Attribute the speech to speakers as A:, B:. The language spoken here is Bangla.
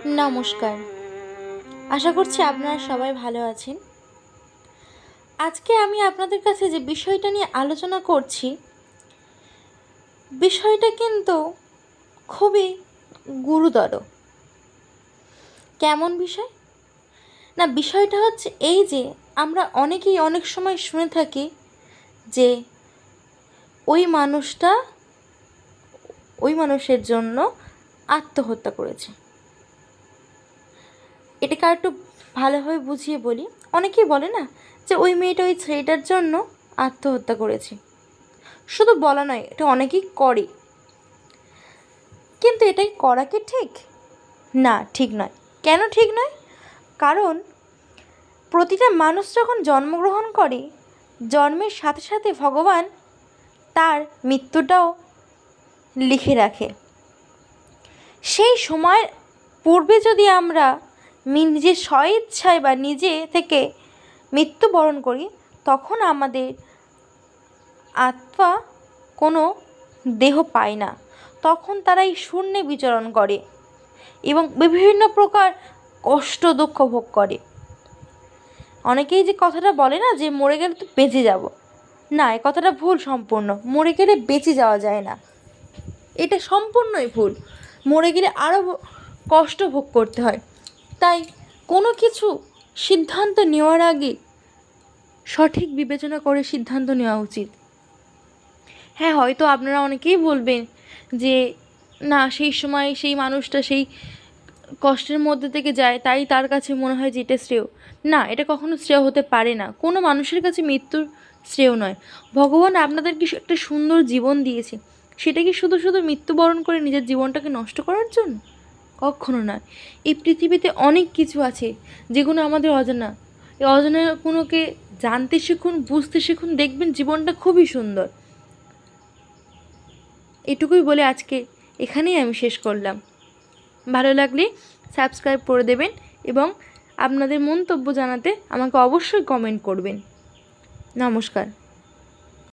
A: নমস্কার। আশা করছি আপনারা সবাই ভালো আছেন। আজকে আমি আপনাদের কাছে যে বিষয়টা নিয়ে আলোচনা করছি, বিষয়টা কিন্তু খুবই গুরুতর। কেমন বিষয়? না, বিষয়টা হচ্ছে এই যে আমরা অনেকেই অনেক সময় শুনে থাকি যে ওই মানুষটা ওই মানুষের জন্য আত্মহত্যা করেছে। এটাকে আর একটু ভালোভাবে বুঝিয়ে বলি। অনেকেই বলে না যে ওই মেয়েটা ওই ছেলেটার জন্য আত্মহত্যা করেছে। শুধু বলা নয়, এটা অনেকেই করে। কিন্তু এটাই করা কি ঠিক? না, ঠিক নয়। কেন ঠিক নয়? কারণ প্রতিটা মানুষ যখন জন্মগ্রহণ করে, জন্মের সাথে সাথে ভগবান তার মৃত্যুটাও লিখে রাখে। সেই সময় পূর্বে যদি আমরা নিজের স্বইচ্ছায় বা নিজে থেকে মৃত্যুবরণ করি, তখন আমাদের আত্মা কোনো দেহ পায় না। তখন তারা এই শূন্যে বিচরণ করে এবং বিভিন্ন প্রকার কষ্ট দুঃখ ভোগ করে। অনেকেই যে কথাটা বলে না যে মরে গেলে তো বেঁচে যাব, না, এ কথাটা ভুল সম্পূর্ণ। মরে গেলে বেঁচে যাওয়া যায় না, এটা সম্পূর্ণই ভুল। মরে গেলে আরও কষ্ট ভোগ করতে হয়। তাই কোনো কিছু সিদ্ধান্ত নেওয়ার আগে সঠিক বিবেচনা করে সিদ্ধান্ত নেওয়া উচিত। হ্যাঁ, হয়তো আপনারা অনেকেই বলবেন যে না, সেই সময় সেই মানুষটা সেই কষ্টের মধ্যে থেকে যায়, তাই তার কাছে মনে হয় যে এটা শ্রেয়। না, এটা কখনো শ্রেয় হতে পারে না। কোনো মানুষের কাছে মৃত্যুর শ্রেয় নয়। ভগবান আপনাদেরকে একটা সুন্দর জীবন দিয়েছে, সেটা কি শুধু শুধু মৃত্যুবরণ করে নিজের জীবনটাকে নষ্ট করার জন্য? কখনো নয়। এই পৃথিবীতে অনেক কিছু আছে যেগুলো আমাদের অজানা। এই অজানাগুলোকে জানতে শিখুন, বুঝতে শিখুন, দেখবেন জীবনটা খুবই সুন্দর। এটুকুই বলে আজকে এখানেই আমি শেষ করলাম। ভালো লাগলে সাবস্ক্রাইব করে দেবেন এবং আপনাদের মন্তব্য জানাতে আমাকে অবশ্যই কমেন্ট করবেন। নমস্কার।